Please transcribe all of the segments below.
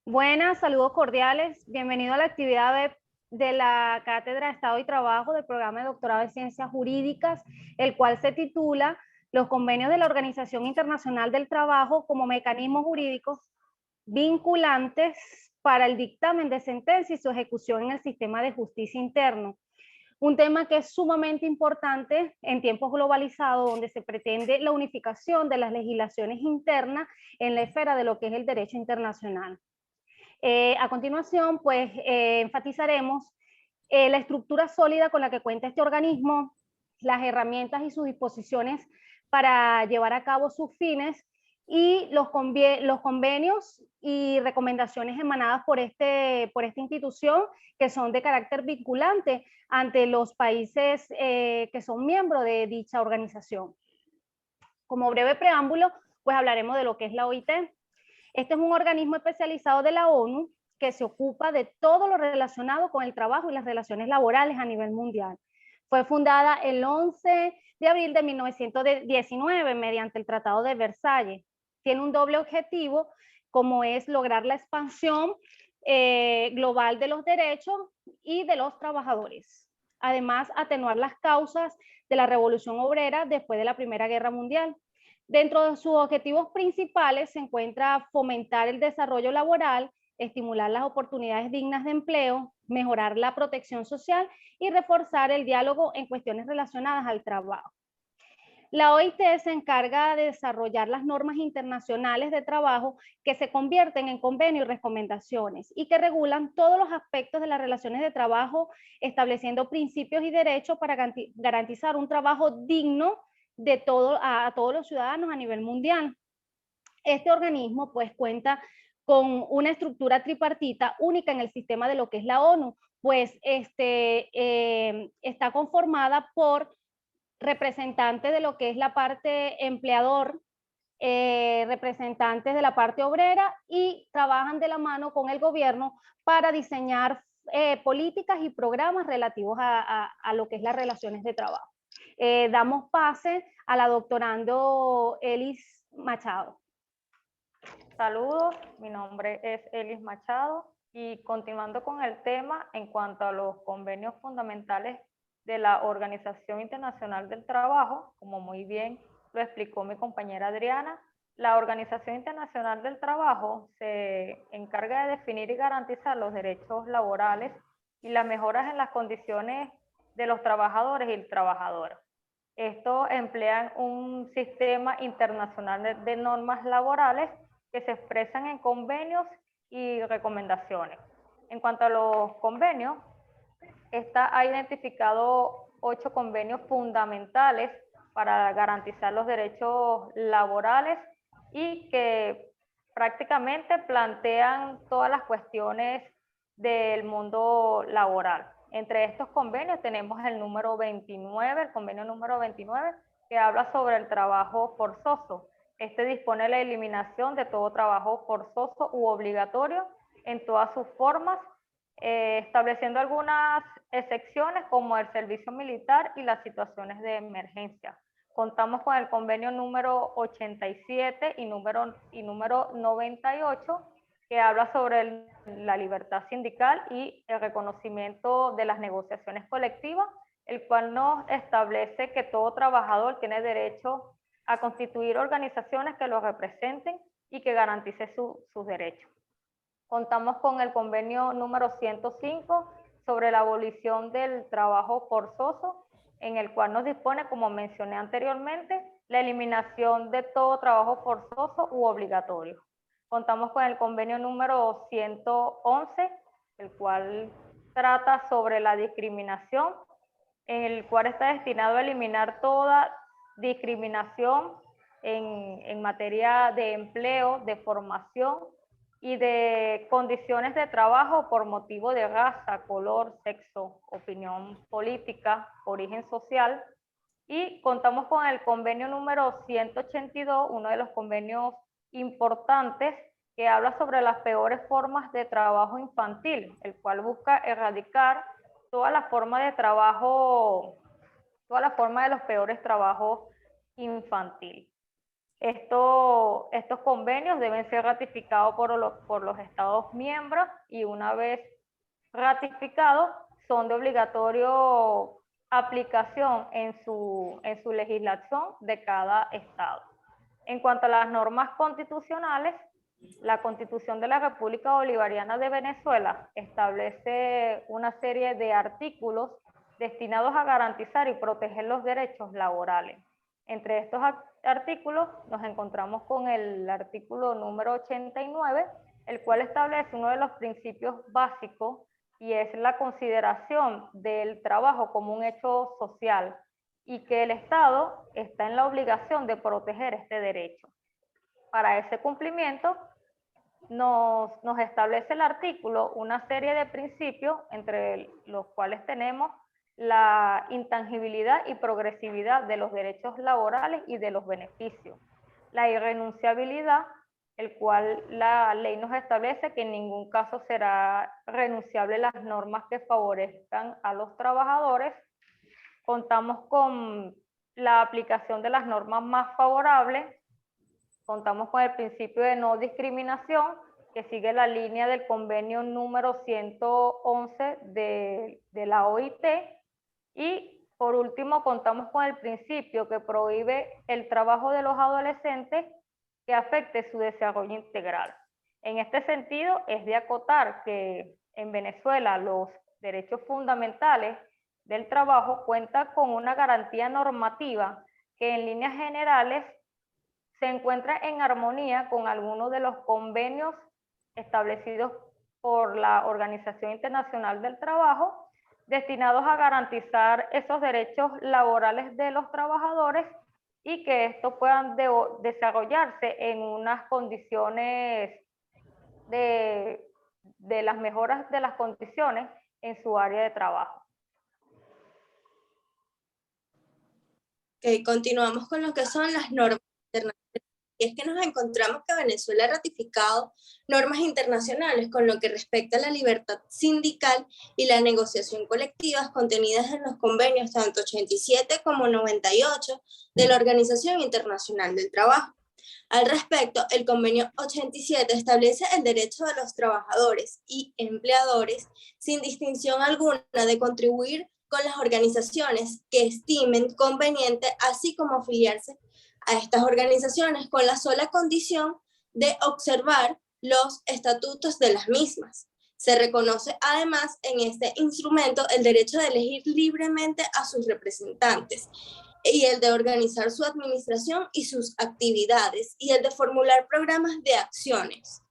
Buenas, saludos cordiales. Bienvenido a la actividad de la Cátedra de Estado y Trabajo del Programa de Doctorado en Ciencias Jurídicas, el cual se titula Los convenios de la Organización Internacional del Trabajo como mecanismos jurídicos vinculantes para el dictamen de sentencia y su ejecución en el sistema de justicia interno. Un tema que es sumamente importante en tiempos globalizados, donde se pretende la unificación de las legislaciones internas en la esfera de lo que es el derecho internacional. A continuación, pues enfatizaremos la estructura sólida con la que cuenta este organismo, las herramientas y sus disposiciones para llevar a cabo sus fines y los convenios y recomendaciones emanadas por esta institución que son de carácter vinculante ante los países que son miembros de dicha organización. Como breve preámbulo, pues hablaremos de lo que es la OIT. Este es un organismo especializado de la ONU que se ocupa de todo lo relacionado con el trabajo y las relaciones laborales a nivel mundial. Fue fundada el 11 de abril de 1919 mediante el Tratado de Versalles. Tiene un doble objetivo, como es lograr la expansión global de los derechos y de los trabajadores. Además, atenuar las causas de la revolución obrera después de la Primera Guerra Mundial. Dentro de sus objetivos principales se encuentra fomentar el desarrollo laboral, estimular las oportunidades dignas de empleo, mejorar la protección social y reforzar el diálogo en cuestiones relacionadas al trabajo. La OIT se encarga de desarrollar las normas internacionales de trabajo que se convierten en convenios y recomendaciones y que regulan todos los aspectos de las relaciones de trabajo, estableciendo principios y derechos para garantizar un trabajo digno de a todos los ciudadanos a nivel mundial. Este organismo pues cuenta con una estructura tripartita única en el sistema de lo que es la ONU, pues está conformada por representantes de lo que es la parte empleador, representantes de la parte obrera y trabajan de la mano con el gobierno para diseñar políticas y programas relativos a lo que es las relaciones de trabajo. Damos pase a la doctorando Elis Machado. Saludos, mi nombre es Elis Machado y continuando con el tema en cuanto a los convenios fundamentales de la Organización Internacional del Trabajo, como muy bien lo explicó mi compañera Adriana, la Organización Internacional del Trabajo se encarga de definir y garantizar los derechos laborales y las mejoras en las condiciones de los trabajadores y trabajadoras. Esto emplea un sistema internacional de normas laborales que se expresan en convenios y recomendaciones. En cuanto a los convenios, ha identificado 8 convenios fundamentales para garantizar los derechos laborales y que prácticamente plantean todas las cuestiones del mundo laboral. Entre estos convenios tenemos el número 29, el convenio número 29, que habla sobre el trabajo forzoso. Este dispone la eliminación de todo trabajo forzoso u obligatorio en todas sus formas, estableciendo algunas excepciones como el servicio militar y las situaciones de emergencia. Contamos con el convenio número 87 y número 98, que habla sobre la libertad sindical y el reconocimiento de las negociaciones colectivas, el cual nos establece que todo trabajador tiene derecho a constituir organizaciones que lo representen y que garantice sus derechos. Contamos con el convenio número 105 sobre la abolición del trabajo forzoso, en el cual nos dispone, como mencioné anteriormente, la eliminación de todo trabajo forzoso u obligatorio. Contamos con el convenio número 111, el cual trata sobre la discriminación, en el cual está destinado a eliminar toda discriminación en materia de empleo, de formación y de condiciones de trabajo por motivo de raza, color, sexo, opinión política, origen social. Y contamos con el convenio número 182, uno de los convenios importantes, que habla sobre las peores formas de trabajo infantil, el cual busca erradicar todas las formas de trabajo, todas las formas de los peores trabajos infantiles. Estos convenios deben ser ratificados por los Estados miembros y una vez ratificados son de obligatorio aplicación en su legislación de cada estado. En cuanto a las normas constitucionales, la Constitución de la República Bolivariana de Venezuela establece una serie de artículos destinados a garantizar y proteger los derechos laborales. Entre estos artículos nos encontramos con el artículo número 89, el cual establece uno de los principios básicos y es la consideración del trabajo como un hecho social y que el Estado está en la obligación de proteger este derecho. Para ese cumplimiento nos establece el artículo una serie de principios entre los cuales tenemos la intangibilidad y progresividad de los derechos laborales y de los beneficios, la irrenunciabilidad, el cual la ley nos establece que en ningún caso será renunciable las normas que favorezcan a los trabajadores. Contamos con la aplicación de las normas más favorables, contamos con el principio de no discriminación, que sigue la línea del convenio número 111 de la OIT, y por último contamos con el principio que prohíbe el trabajo de los adolescentes que afecte su desarrollo integral. En este sentido, es de acotar que en Venezuela los derechos fundamentales del trabajo cuentan con una garantía normativa que en líneas generales se encuentra en armonía con algunos de los convenios establecidos por la Organización Internacional del Trabajo, destinados a garantizar esos derechos laborales de los trabajadores y que estos puedan desarrollarse en unas condiciones de las mejoras de las condiciones en su área de trabajo. Okay, continuamos con lo que son las normas internacionales. Y es que nos encontramos que Venezuela ha ratificado normas internacionales con lo que respecta a la libertad sindical y la negociación colectiva contenidas en los convenios tanto 87 como 98 de la Organización Internacional del Trabajo. Al respecto, el convenio 87 establece el derecho de los trabajadores y empleadores, sin distinción alguna, de contribuir con las organizaciones que estimen conveniente, así como afiliarse a estas organizaciones con la sola condición de observar los estatutos de las mismas. Se reconoce además en este instrumento el derecho de elegir libremente a sus representantes y el de organizar su administración y sus actividades y el de formular programas de acciones.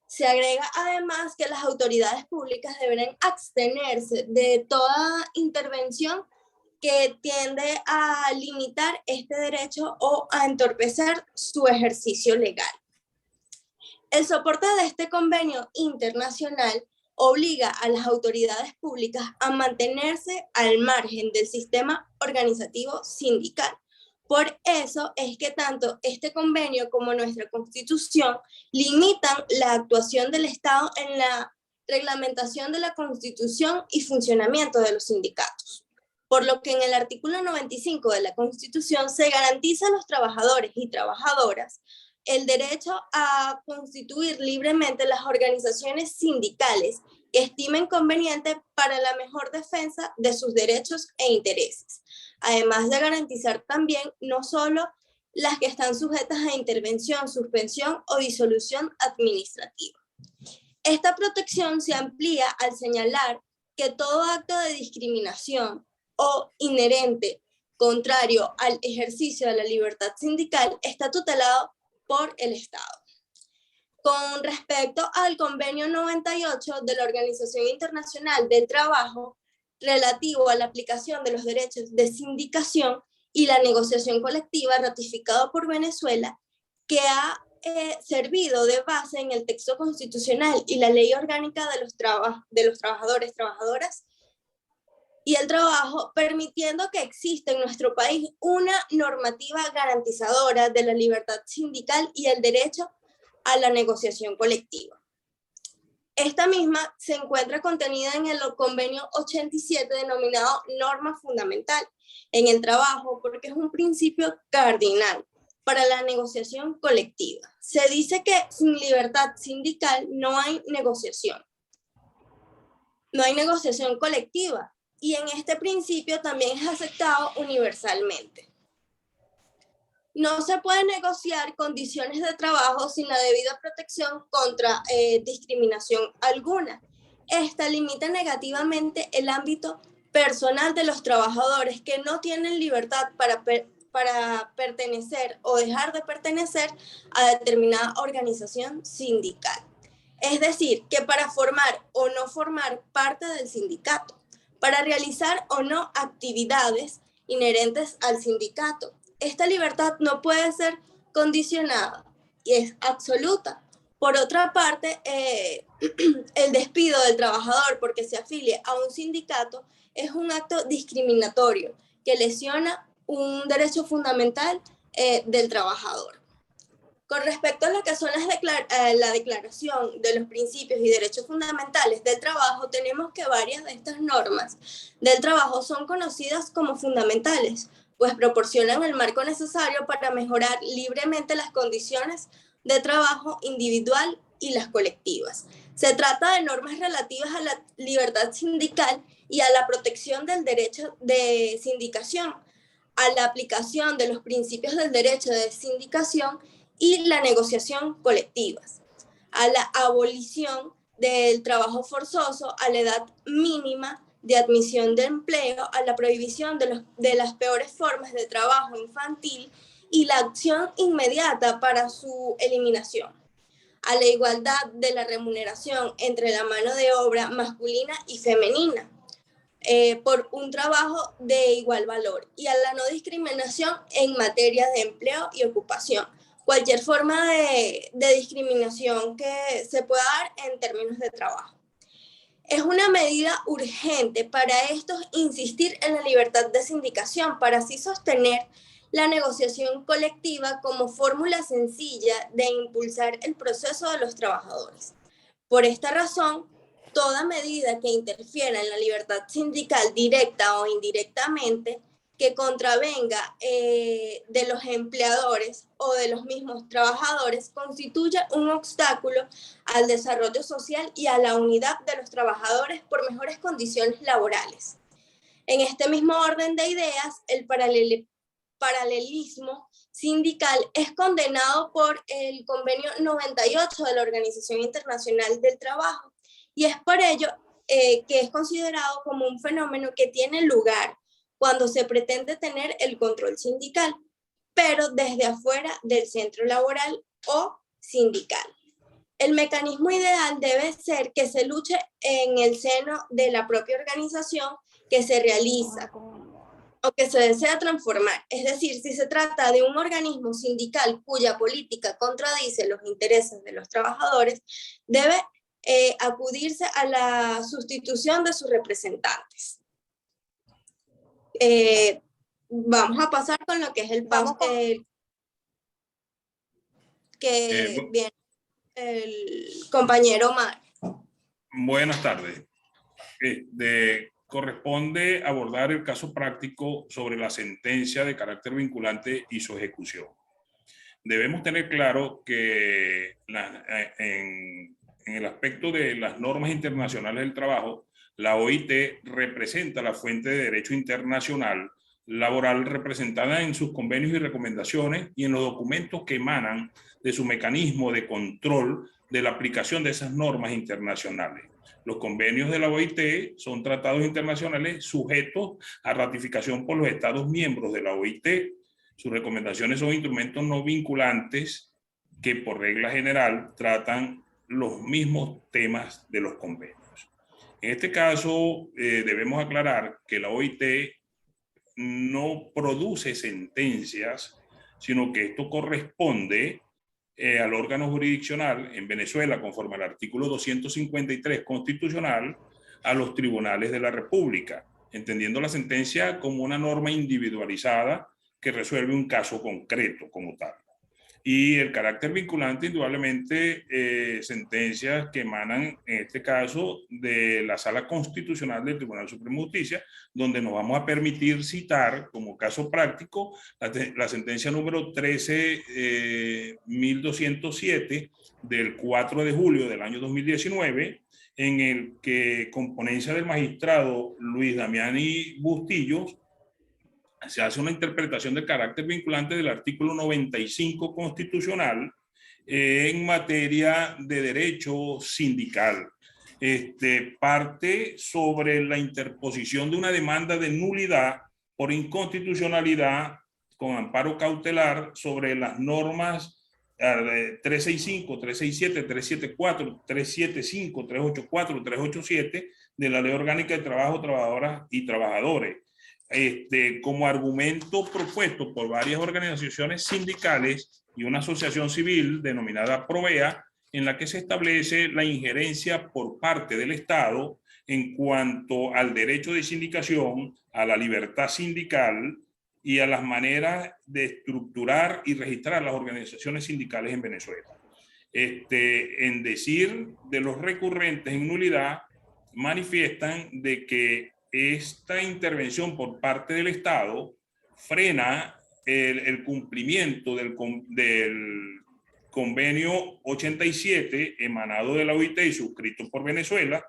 Se agrega además que las autoridades públicas deberán abstenerse de toda intervención que tiende a limitar este derecho o a entorpecer su ejercicio legal. El soporte de este convenio internacional obliga a las autoridades públicas a mantenerse al margen del sistema organizativo sindical. Por eso es que tanto este convenio como nuestra Constitución limitan la actuación del Estado en la reglamentación de la Constitución y funcionamiento de los sindicatos. Por lo que en el artículo 95 de la Constitución se garantiza a los trabajadores y trabajadoras el derecho a constituir libremente las organizaciones sindicales que estimen conveniente para la mejor defensa de sus derechos e intereses, además de garantizar también no solo las que están sujetas a intervención, suspensión o disolución administrativa. Esta protección se amplía al señalar que todo acto de discriminación o inherente contrario al ejercicio de la libertad sindical está tutelado por el Estado. Con respecto al convenio 98 de la Organización Internacional del Trabajo relativo a la aplicación de los derechos de sindicación y la negociación colectiva ratificado por Venezuela, que ha servido de base en el texto constitucional y la ley orgánica de los trabajadores, trabajadoras y el trabajo, permitiendo que exista en nuestro país una normativa garantizadora de la libertad sindical y el derecho a la negociación colectiva. Esta misma se encuentra contenida en el convenio 87 denominado norma fundamental en el trabajo porque es un principio cardinal para la negociación colectiva. Se dice que sin libertad sindical no hay negociación. No hay negociación colectiva. Y en este principio también es aceptado universalmente. No se puede negociar condiciones de trabajo sin la debida protección contra discriminación alguna. Esta limita negativamente el ámbito personal de los trabajadores que no tienen libertad para pertenecer o dejar de pertenecer a determinada organización sindical. Es decir, que para formar o no formar parte del sindicato, para realizar o no actividades inherentes al sindicato, esta libertad no puede ser condicionada y es absoluta. Por otra parte, el despido del trabajador porque se afilie a un sindicato es un acto discriminatorio que lesiona un derecho fundamental del trabajador. Con respecto a lo que son la declaración de los principios y derechos fundamentales del trabajo, tenemos que varias de estas normas del trabajo son conocidas como fundamentales, pues proporcionan el marco necesario para mejorar libremente las condiciones de trabajo individual y las colectivas. Se trata de normas relativas a la libertad sindical y a la protección del derecho de sindicación, a la aplicación de los principios del derecho de sindicación y la negociación colectivas, a la abolición del trabajo forzoso, a la edad mínima de admisión de empleo, a la prohibición de las peores formas de trabajo infantil y la acción inmediata para su eliminación, a la igualdad de la remuneración entre la mano de obra masculina y femenina, por un trabajo de igual valor, y a la no discriminación en materia de empleo y ocupación. Cualquier forma de discriminación que se pueda dar en términos de trabajo. Es una medida urgente para estos insistir en la libertad de sindicación, para así sostener la negociación colectiva como fórmula sencilla de impulsar el proceso de los trabajadores. Por esta razón, toda medida que interfiera en la libertad sindical directa o indirectamente, que contravenga de los empleadores o de los mismos trabajadores, constituye un obstáculo al desarrollo social y a la unidad de los trabajadores por mejores condiciones laborales. En este mismo orden de ideas, el paralelismo sindical es condenado por el Convenio 98 de la Organización Internacional del Trabajo, y es por ello que es considerado como un fenómeno que tiene lugar cuando se pretende tener el control sindical, pero desde afuera del centro laboral o sindical. El mecanismo ideal debe ser que se luche en el seno de la propia organización que se realiza o que se desea transformar. Es decir, si se trata de un organismo sindical cuya política contradice los intereses de los trabajadores, debe acudirse a la sustitución de sus representantes. Vamos a pasar con lo que es el paso que viene el compañero Omar. Buenas tardes. Corresponde abordar el caso práctico sobre la sentencia de carácter vinculante y su ejecución. Debemos tener claro que en el aspecto de las normas internacionales del trabajo, la OIT representa la fuente de derecho internacional laboral representada en sus convenios y recomendaciones y en los documentos que emanan de su mecanismo de control de la aplicación de esas normas internacionales. Los convenios de la OIT son tratados internacionales sujetos a ratificación por los Estados miembros de la OIT. Sus recomendaciones son instrumentos no vinculantes que por regla general tratan los mismos temas de los convenios. En este caso, debemos aclarar que la OIT no produce sentencias, sino que esto corresponde al órgano jurisdiccional en Venezuela, conforme al artículo 253 constitucional, a los tribunales de la República, entendiendo la sentencia como una norma individualizada que resuelve un caso concreto como tal. Y el carácter vinculante, indudablemente, sentencias que emanan, en este caso, de la Sala Constitucional del Tribunal Supremo de Justicia, donde nos vamos a permitir citar, como caso práctico, la sentencia número 13.207 del 4 de julio del año 2019, en el que, con ponencia del magistrado Luis Damiani Bustillos, se hace una interpretación del carácter vinculante del artículo 95 constitucional en materia de derecho sindical. Parte sobre la interposición de una demanda de nulidad por inconstitucionalidad con amparo cautelar sobre las normas 365, 367, 374, 375, 384, 387 de la Ley Orgánica de Trabajo, Trabajadoras y Trabajadores. Como argumento propuesto por varias organizaciones sindicales y una asociación civil denominada Provea, en la que se establece la injerencia por parte del Estado en cuanto al derecho de sindicación, a la libertad sindical y a las maneras de estructurar y registrar las organizaciones sindicales en Venezuela. En decir de los recurrentes en nulidad, manifiestan de que esta intervención por parte del Estado frena el cumplimiento del convenio 87 emanado de la OIT y suscrito por Venezuela,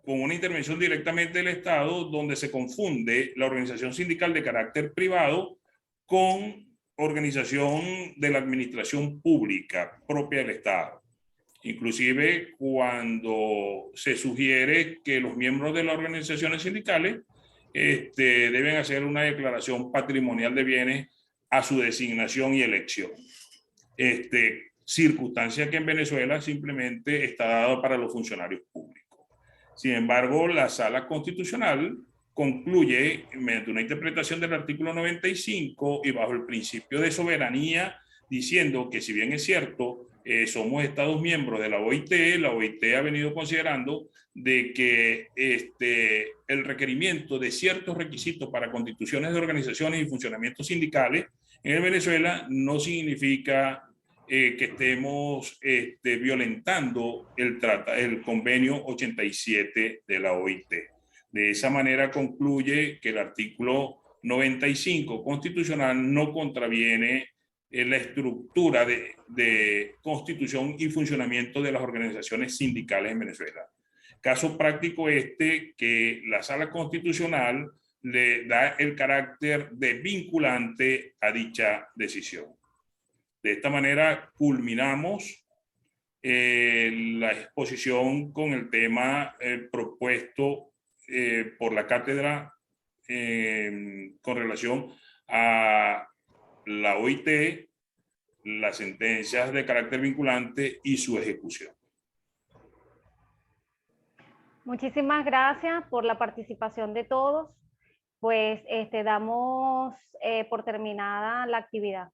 con una intervención directamente del Estado, donde se confunde la organización sindical de carácter privado con organización de la administración pública propia del Estado. Inclusive cuando se sugiere que los miembros de las organizaciones sindicales deben hacer una declaración patrimonial de bienes a su designación y elección. Circunstancia que en Venezuela simplemente está dada para los funcionarios públicos. Sin embargo, la Sala Constitucional concluye, mediante una interpretación del artículo 95 y bajo el principio de soberanía, diciendo que, si bien es cierto, somos Estados miembros de la OIT ha venido considerando de que el requerimiento de ciertos requisitos para constituciones de organizaciones y funcionamientos sindicales en Venezuela no significa que estemos violentando el convenio 87 de la OIT. De esa manera concluye que el artículo 95 constitucional no contraviene la estructura de constitución y funcionamiento de las organizaciones sindicales en Venezuela. Caso práctico que la Sala Constitucional le da el carácter de vinculante a dicha decisión. De esta manera culminamos la exposición con el tema propuesto por la cátedra con relación a la OIT, las sentencias de carácter vinculante y su ejecución. Muchísimas gracias por la participación de todos. Pues damos por terminada la actividad.